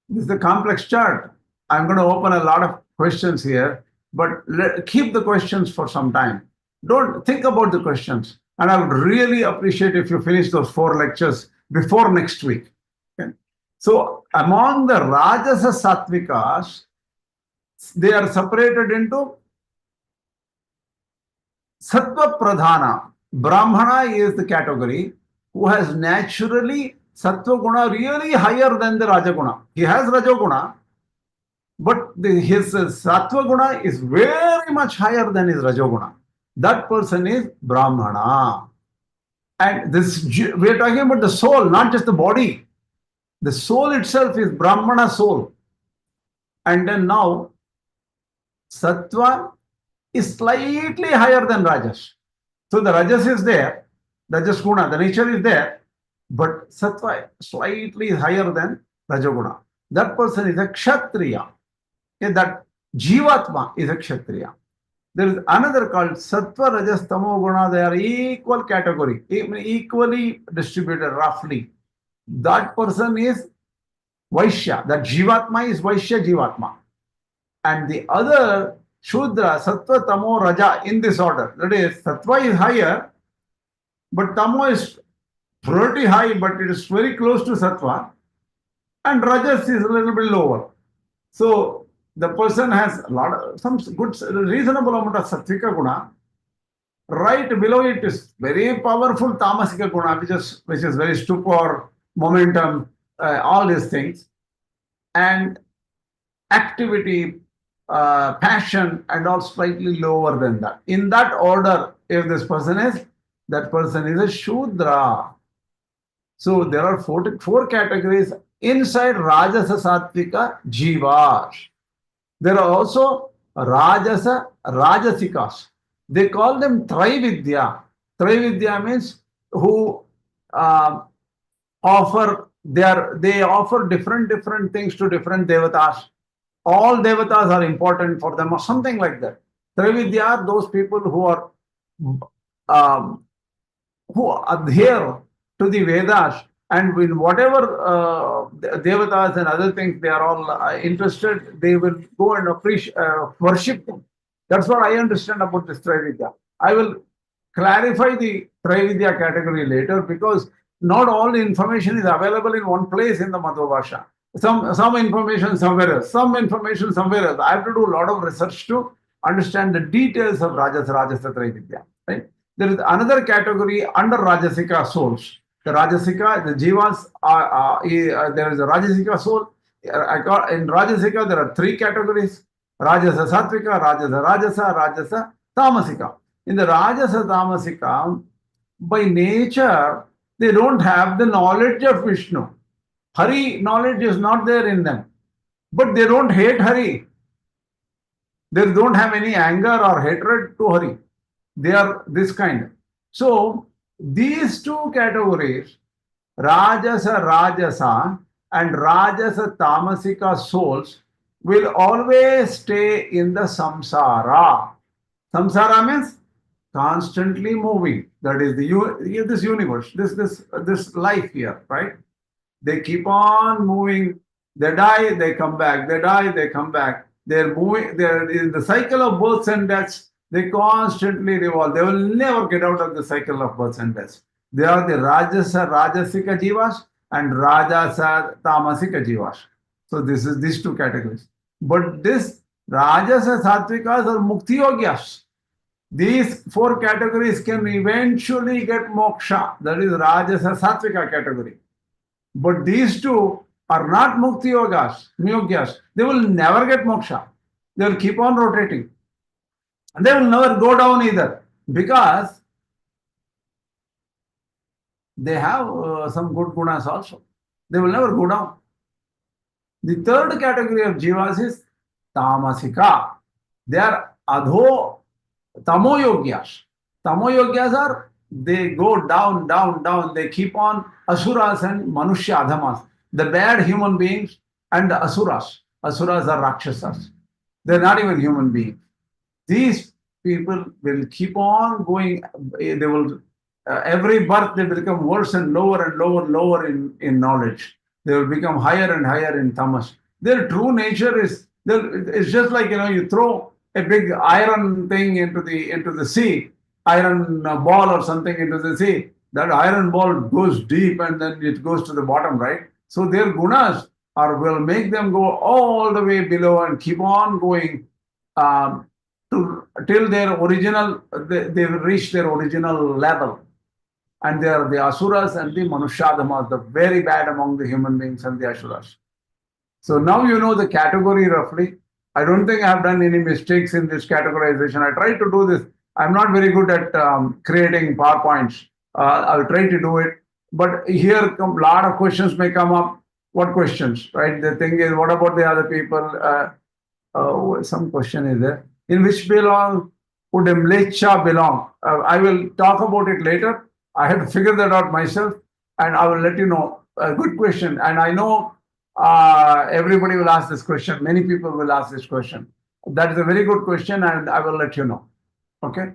[SPEAKER 1] This is a complex chart. I'm going to open a lot of questions here, but keep the questions for some time. Don't think about the questions. And I would really appreciate if you finish those 4 lectures before next week. Okay? So among the Rajasa Sattvikas, they are separated into Sattva Pradhana. Brahmana is the category who has naturally Sattva Guna really higher than the Rajaguna. He has Rajaguna, but his Sattva Guna is very much higher than his Rajoguna. That person is Brahmana. And this, we are talking about the soul, not just the body. The soul itself is Brahmana soul. And then now, Sattva is slightly higher than Rajas. So the Rajas is there, Rajas Guna, the nature is there, but Sattva slightly higher than Rajoguna. That person is a Kshatriya. Okay, that Jivatma is a Kshatriya. There is another called Sattva, Rajas, Tamo Guna. They are equal category, equally distributed roughly. That person is Vaishya. That Jivatma is Vaishya Jivatma. And the other Shudra, Sattva, Tamo, Raja in this order. That is, Sattva is higher, but Tamo is pretty high, but it is very close to Sattva. And Rajas is a little bit lower. So the person has a lot of, some good, reasonable amount of Sattvika Guna. Right below it is very powerful Tamasika Guna, which is very stupor, momentum, all these things. And activity, passion, and all slightly lower than that. In that order, if this person is, that person is a Shudra. So there are 4 categories inside Rajasa Sattvika Jivas. There are also Rajasa Rajasikas. They call them Traividhya. Traividhya means who offer, they offer different things to different devatas. All devatas are important for them, or something like that. Traividhya are those people who adhere to the Vedas, and in whatever devatas and other things they are all interested, they will go and appreciate, worship them. That's what I understand about this Traividhya. I will clarify the Traividhya category later, because not all the information is available in one place in the Madhva Bhasha. Some information somewhere else, some information somewhere else. I have to do a lot of research to understand the details of Rajasa Traividhya. Right? There is another category under Rajasika souls. The Rajasika, the Jivas, there is a Rajasika soul. In Rajasika, there are 3 categories: Rajasa Sattvika, Rajasa Tamasika. In the Rajasa Tamasika, by nature, they don't have the knowledge of Vishnu. Hari knowledge is not there in them. But they don't hate Hari. They don't have any anger or hatred to Hari. They are this kind. So, these 2 categories, Rajasa and Rajasa Tamasika souls, will always stay in the samsara. Samsara means constantly moving. That is this universe, this life here, right? They keep on moving. They die, they come back. They die, they come back. They're moving. They're in the cycle of births and deaths. They constantly revolve. They will never get out of the cycle of births and deaths. They are the Rajasika Jivas and Rajasa Tamasika Jivas. So this is these 2 categories. But this Rajasa Sattvikas are Mukti Yogyas. These 4 categories can eventually get moksha. That is Rajasa Sattvika category. But these 2 are not Mukti Yogyas. They will never get moksha. They will keep on rotating. And they will never go down either, because they have some good gunas also. They will never go down. The 3rd category of Jivas is Tamasika. They are Adho Tamo Yogyas. Tamo Yogyas are, they go down. They keep on Asuras and Manushya Adhamas. The bad human beings and the Asuras. Asuras are Rakshasas. They're not even human beings. These people will keep on going. They will, every birth they become worse and lower in knowledge. They will become higher and higher in tamas. Their true nature is It's just like, you throw a big iron thing into the sea, iron ball or something into the sea. That iron ball goes deep and then it goes to the bottom, right? So their gunas will make them go all the way below and keep on going um, till their original, they will reach their original level. And they are the asuras and the manushadhamas, the very bad among the human beings and the asuras. So now you know the category roughly. I don't think I have done any mistakes in this categorization. I tried to do this. I'm not very good at creating PowerPoints. I'll try to do it. But here a lot of questions may come up. What questions, right? The thing is, what about the other people? Some question is there. In which belong would a mlecha belong? I will talk about it later. I have to figure that out myself, and I will let you know. A good question, and I know everybody will ask this question. Many people will ask this question. That is a very good question, and I will let you know. Okay,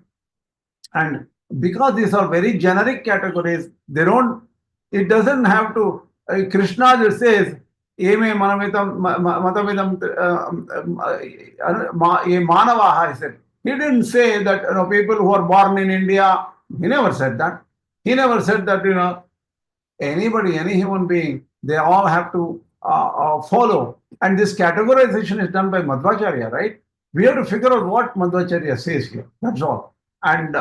[SPEAKER 1] and because these are very generic categories, they don't. It doesn't have to. Kṛṣṇa just says, "Eme manamitam matavidam manavaha." He said. He didn't say that people who are born in India. He never said that. He never said that anybody, any human being, they all have to follow. And this categorization is done by Madhvācārya, right? We have to figure out what Madhvācārya says here. That's all. And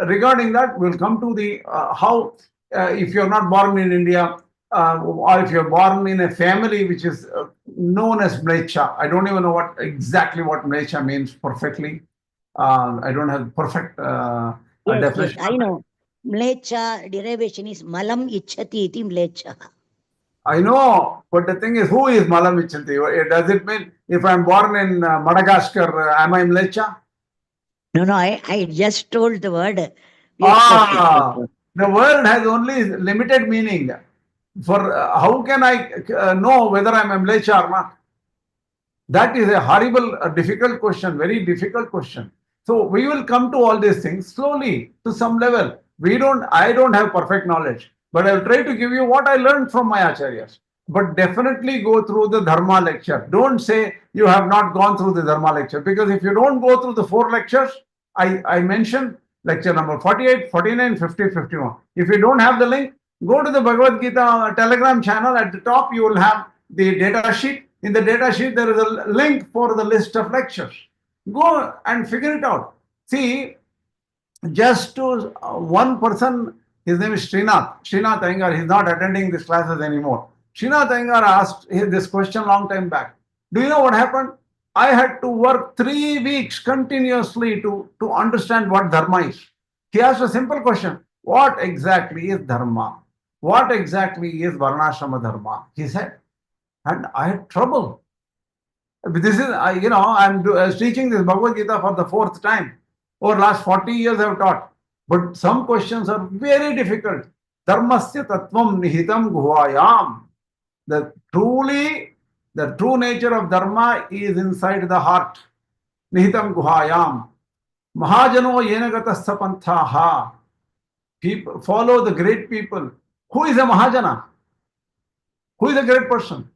[SPEAKER 1] regarding that, we'll come to the how, if you're not born in India, or if you're born in a family which is known as mlecha. I don't even know exactly what mlecha means perfectly. I don't have perfect definition.
[SPEAKER 2] Yes, I know. Mlecha derivation is malam ichhati iti mlecha.
[SPEAKER 1] I know, but the thing is, who is malam ichhati? Does it mean if I'm born in Madagascar, am I mlecha?
[SPEAKER 2] No, I just told the word.
[SPEAKER 1] The word has only limited meaning. For how can I know whether I'm a mlecha or not? That is a horrible, difficult question, very difficult question. So we will come to all these things slowly to some level. I don't have perfect knowledge, but I'll try to give you what I learned from my acharyas. But definitely go through the Dharma lecture. Don't say you have not gone through the Dharma lecture, because if you don't go through the 4 lectures, I mentioned lecture number 48, 49, 50, 51. If you don't have the link, go to the Bhagavad Gītā Telegram channel. At the top, you will have the data sheet. In the data sheet, there is a link for the list of lectures. Go and figure it out. See, just to one person, his name is Srinath Iyengar, he's not attending these classes anymore. Srinath Iyengar asked this question long time back. Do you know what happened? I had to work 3 weeks continuously to understand what Dharma is. He asked a simple question. What exactly is Dharma? What exactly is Varnashrama Dharma? He said. And I had trouble. This is, I'm teaching this Bhagavad Gītā for the 4th time. Over last 40 years I have taught. But some questions are very difficult. Dharmasya tattvam nihitam guhayam. The true nature of Dharma is inside the heart. Nihitam guhayam. Mahajano yenagatasya panthaha. People follow the great people. Who is a Mahajana? Who is a great person?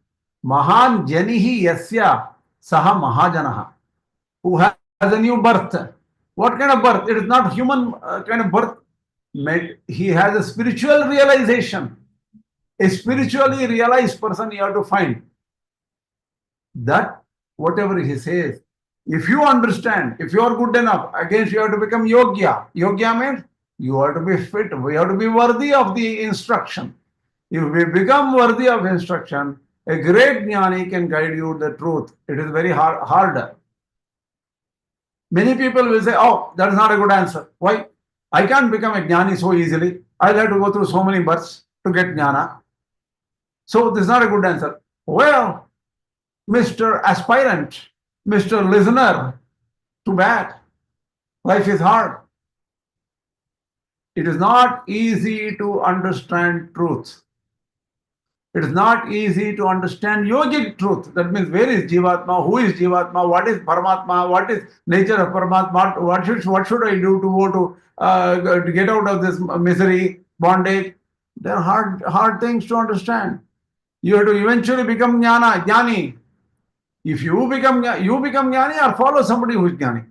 [SPEAKER 1] Mahan janihi yasya saha mahajanaha. Who has a new birth. What kind of birth? It is not human kind of birth. He has a spiritual realization. A spiritually realized person you have to find. That whatever he says, if you understand, if you are good enough, again you have to become yogya. Yogya means you have to be fit. We have to be worthy of the instruction. If we become worthy of instruction, a great jnāni can guide you the truth. It is very harder. Many people will say, oh, that is not a good answer. Why? I can't become a jnāni so easily. I'll have to go through so many births to get jnana. So this is not a good answer. Well, Mr. Aspirant, Mr. Listener, too bad. Life is hard. It is not easy to understand truth. It is not easy to understand yogic truth. That means where is Jivatma, who is Jivatma, what is Paramatma, what is nature of Paramatma, what should I do to get out of this misery, bondage. They are hard things to understand. You have to eventually become jñāna, jñānī. If you become jnani or follow somebody who is jnani.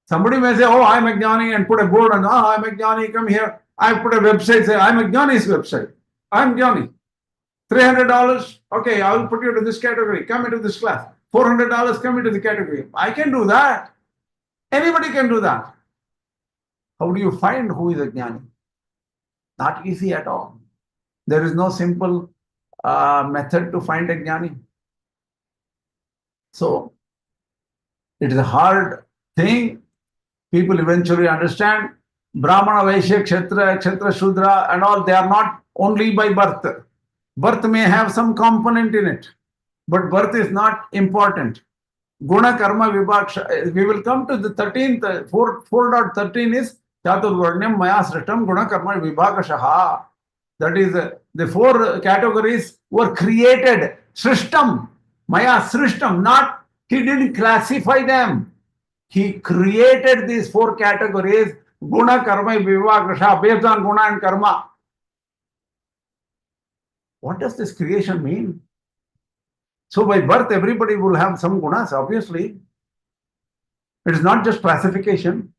[SPEAKER 1] Somebody may say, oh, I'm a jnani, and put a board on, oh, I'm a jnani, come here. I put a website, say, I'm a jnani's website. I'm jnani. $300, okay, I will put you to this category. Come into this class. $400, come into the category. I can do that. Anybody can do that. How do you find who is a jnani? Not easy at all. There is no simple method to find a jnani. So, it is a hard thing. People eventually understand Brahmana, Vaishya, Kshatriya, Shudra, and all, they are not only by birth. Birth may have some component in it, but birth is not important. Guna, Karma, Vibhaksha. We will come to the 13th, 4.13 is Chaturvarnyam Maya Srishtam Guna, Karma, Vibhakashaha. That is, the four categories were created. Srishtam, Maya Srishtam, not, he didn't classify them. He created these four categories, Guna, Karma, Vibhakasha, based on Guna and Karma. What does this creation mean? So by birth, everybody will have some gunas, obviously. It is not just classification.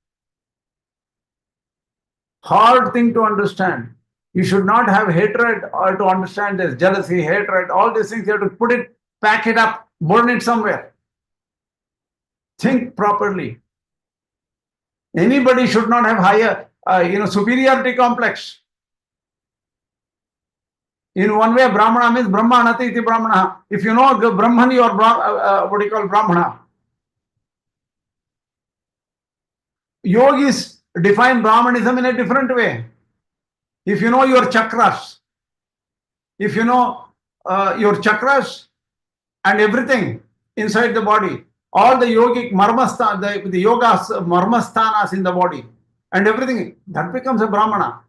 [SPEAKER 1] Hard thing to understand. You should not have hatred or to understand this, jealousy, hatred, all these things. You have to put it, pack it up, burn it somewhere. Think properly. Anybody should not have higher, superiority complex. In one way, Brahmana means Brahmanati iti Brahmana. If you know Brahman, you are what you call Brahmana. Yogis define Brahmanism in a different way. If you know your chakras, if you know your chakras and everything inside the body, all the yogic marmasthana, the yogas marmasthanas in the body and everything, that becomes a Brahmana.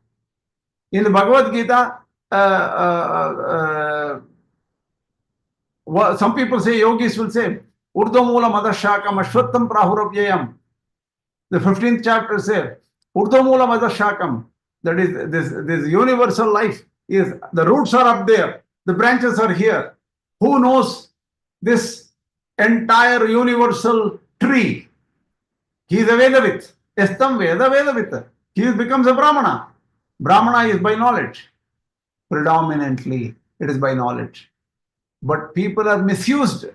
[SPEAKER 1] In the Bhagavad Gītā, some people say, yogis will say, Urdhomula madashakam ashvattam prahuravyayam. The 15th chapter says, Urdhomula madashakam. That is, this universal life is, the roots are up there, the branches are here. Who knows this entire universal tree? He is a Vedavit. Estam Veda Vedavit. He becomes a Brahmana. Brahmana is by knowledge. Predominantly, it is by knowledge. But people have misused.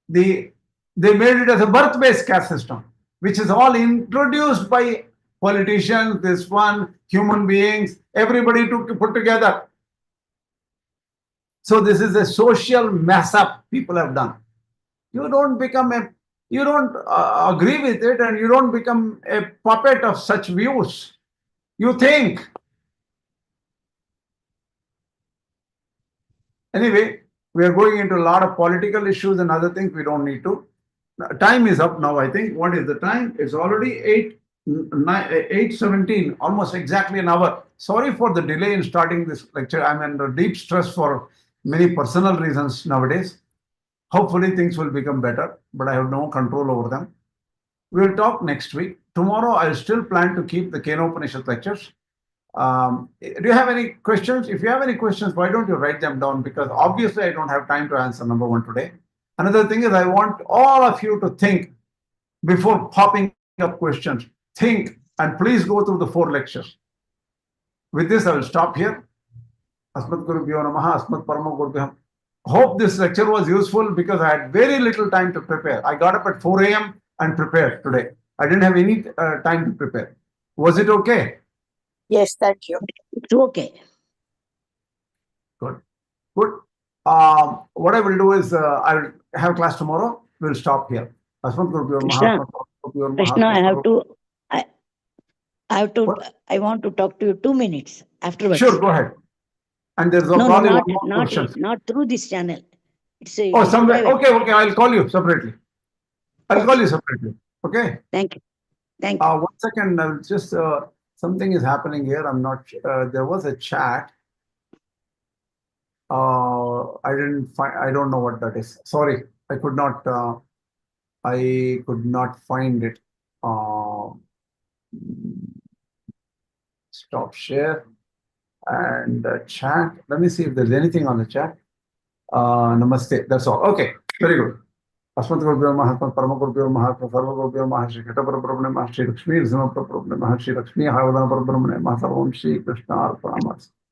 [SPEAKER 1] They made it as a birth-based caste system, which is all introduced by politicians, this one, human beings, everybody to put together. So this is a social mess up people have done. You don't become you don't agree with it, and you don't become a puppet of such views. You think. Anyway, we are going into a lot of political issues and other things. We don't need to. Time is up now, I think. What is the time? It's already 8:17, almost exactly an hour. Sorry for the delay in starting this lecture. I'm under deep stress for many personal reasons nowadays. Hopefully things will become better, but I have no control over them. We'll talk next week. Tomorrow, I'll still plan to keep the Kenopanishad lectures. Do you have any questions? If you have any questions, why don't you write them down? Because obviously I don't have time to answer number one today. Another thing is, I want all of you to think before popping up questions. Think, and please go through the 4 lectures. With this, I will stop here. Asmat Gurubhyo Namaha, Asmat Parama Gurubhyam. Hope this lecture was useful, because I had very little time to prepare. I got up at 4 a.m. and prepared today. I didn't have any time to prepare. Was it okay?
[SPEAKER 3] Yes, thank you.
[SPEAKER 2] It's okay.
[SPEAKER 1] Good. What I will do is, I will have class tomorrow. We'll stop here. Asmat Gurubhyo Namaha.
[SPEAKER 2] Kṛṣṇa, I want to talk to you 2 minutes afterwards.
[SPEAKER 1] Sure, go ahead. And there's probably one more question.
[SPEAKER 2] Not through this channel. It's
[SPEAKER 1] somewhere. Okay, I'll call you separately. Okay.
[SPEAKER 2] Thank you.
[SPEAKER 1] 1 second. I'll just something is happening here. I'm not sure. There was a chat. I don't know what that is. Sorry, I could not find it. Stop share and chat. Let me see if there's anything on the chat. Namaste. That's all. Okay, very good. अस्मद्गुरुभ्यो नमः, परमगुरुभ्यो नमः, सर्वगुरुभ्यो नमः, श्री घटपरब्रह्मणे नमः, श्री लक्ष्मी नृसिंहपरब्रह्मणे नमः, श्री लक्ष्मी हावदानपरब्रह्मणे नमः, सर्वं श्री कृष्णार्पणमस्तु।